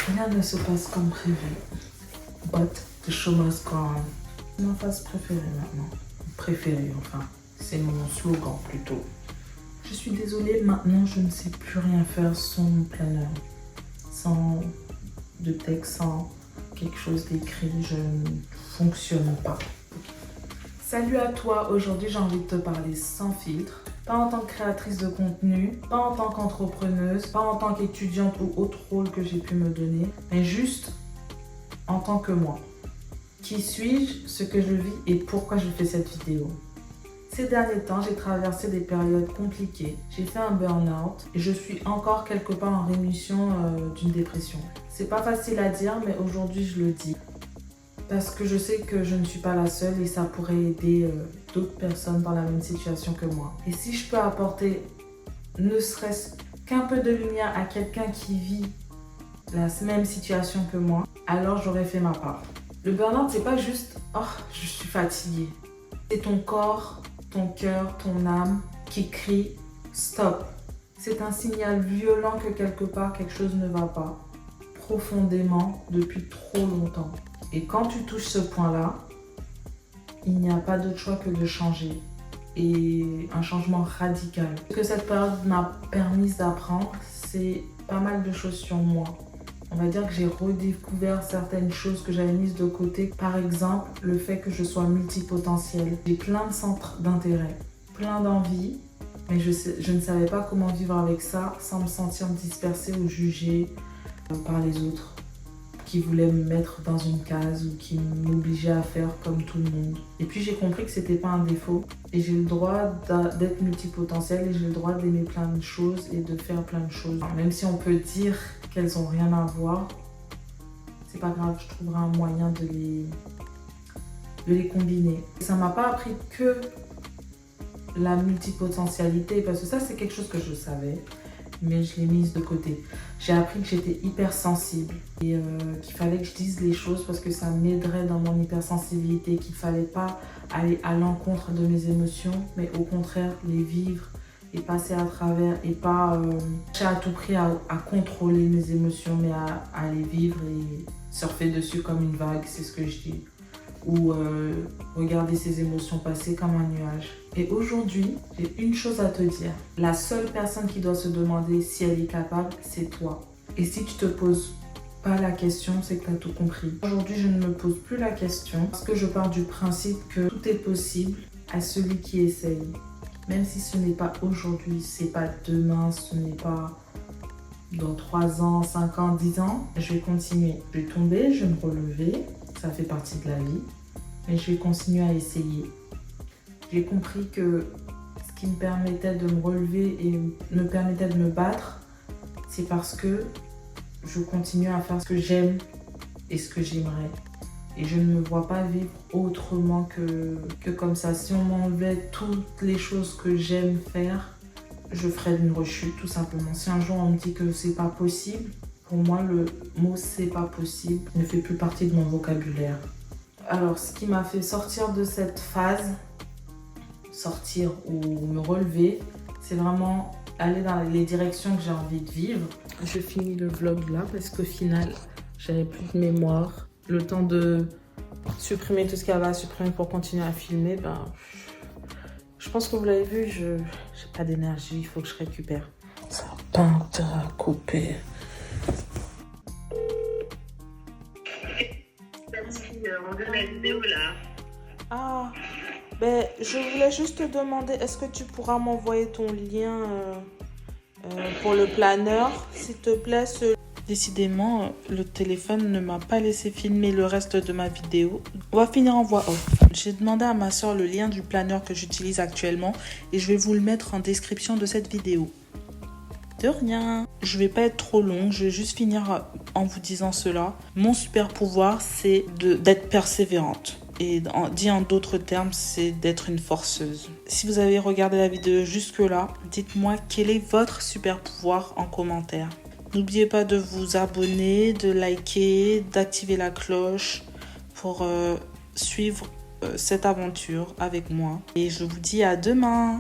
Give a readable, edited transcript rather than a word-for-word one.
Rien ne se passe comme prévu. But the show must go on. C'est ma phase préférée maintenant. Préférée, enfin. C'est mon slogan plutôt. Je suis désolée, maintenant je ne sais plus rien faire sans mon planeur. Sans de texte, sans quelque chose d'écrit, je ne fonctionne pas. Salut à toi, aujourd'hui j'ai envie de te parler sans filtre. Pas en tant que créatrice de contenu, pas en tant qu'entrepreneuse, pas en tant qu'étudiante ou autre rôle que j'ai pu me donner, mais juste en tant que moi. Qui suis-je, ce que je vis et pourquoi je fais cette vidéo. Ces derniers temps, j'ai traversé des périodes compliquées. J'ai fait un burn-out et je suis encore quelque part en rémission d'une dépression. C'est pas facile à dire, mais aujourd'hui je le dis. Parce que je sais que je ne suis pas la seule et ça pourrait aider d'autres personnes dans la même situation que moi. Et si je peux apporter ne serait-ce qu'un peu de lumière à quelqu'un qui vit la même situation que moi, alors j'aurais fait ma part. Le burn-out, c'est pas juste « oh, je suis fatiguée ». C'est ton corps, ton cœur, ton âme qui crie « stop ». C'est un signal violent que quelque part quelque chose ne va pas, profondément, depuis trop longtemps. Et quand tu touches ce point-là, il n'y a pas d'autre choix que de changer. Et un changement radical. Ce que cette période m'a permis d'apprendre, c'est pas mal de choses sur moi. On va dire que j'ai redécouvert certaines choses que j'avais mises de côté. Par exemple, le fait que je sois multipotentielle. J'ai plein de centres d'intérêt, plein d'envies, mais je ne savais pas comment vivre avec ça sans me sentir dispersée ou jugée par les autres qui voulaient me mettre dans une case ou qui m'obligeaient à faire comme tout le monde. Et puis j'ai compris que c'était pas un défaut et j'ai le droit d'être multipotentielle et j'ai le droit d'aimer plein de choses et de faire plein de choses. Même si on peut dire qu'elles ont rien à voir, c'est pas grave, je trouverai un moyen de les combiner. Ça m'a pas appris que la multipotentialité, parce que ça c'est quelque chose que je savais, mais je l'ai mise de côté. J'ai appris que j'étais hypersensible et qu'il fallait que je dise les choses parce que ça m'aiderait dans mon hypersensibilité, qu'il fallait pas aller à l'encontre de mes émotions, mais au contraire les vivre et passer à travers et pas chercher à tout prix à contrôler mes émotions, mais à les vivre et surfer dessus comme une vague, c'est ce que je dis. Ou regarder ses émotions passer comme un nuage. Et aujourd'hui, j'ai une chose à te dire. La seule personne qui doit se demander si elle est capable, c'est toi. Et si tu te poses pas la question, c'est que tu as tout compris. Aujourd'hui, je ne me pose plus la question parce que je pars du principe que tout est possible à celui qui essaye. Même si ce n'est pas aujourd'hui, c'est pas demain, ce n'est pas dans 3 ans, 5 ans, 10 ans, je vais continuer. Je vais tomber, je vais me relever. Ça fait partie de la vie, mais je vais continuer à essayer. J'ai compris que ce qui me permettait de me relever et me permettait de me battre, c'est parce que je continue à faire ce que j'aime et ce que j'aimerais. Et je ne me vois pas vivre autrement que comme ça. Si on m'enlevait toutes les choses que j'aime faire, je ferais une rechute tout simplement. Si un jour on me dit que c'est pas possible, pour moi, le mot « c'est pas possible » ne fait plus partie de mon vocabulaire. Alors, ce qui m'a fait sortir de cette phase, sortir ou me relever, c'est vraiment aller dans les directions que j'ai envie de vivre. Je finis le vlog là parce qu'au final, j'avais plus de mémoire. Le temps de supprimer tout ce qu'il y avait à supprimer pour continuer à filmer, je pense que vous l'avez vu, je n'ai pas d'énergie, il faut que je récupère. Ça n'a pas intérêt à couper. On veut la vidéo là. Ah, ben je voulais juste te demander, est-ce que tu pourras m'envoyer ton lien pour le planeur, s'il te plaît. Décidément, le téléphone ne m'a pas laissé filmer le reste de ma vidéo. On va finir en voix off. J'ai demandé à ma soeur le lien du planeur que j'utilise actuellement et je vais vous le mettre en description de cette vidéo. De rien. Je vais pas être trop longue, je vais juste finir en vous disant cela. Mon super pouvoir, c'est d'être persévérante. Et dit en d'autres termes, c'est d'être une forceuse. Si vous avez regardé la vidéo jusque-là, dites-moi quel est votre super pouvoir en commentaire. N'oubliez pas de vous abonner, de liker, d'activer la cloche pour suivre cette aventure avec moi. Et je vous dis à demain.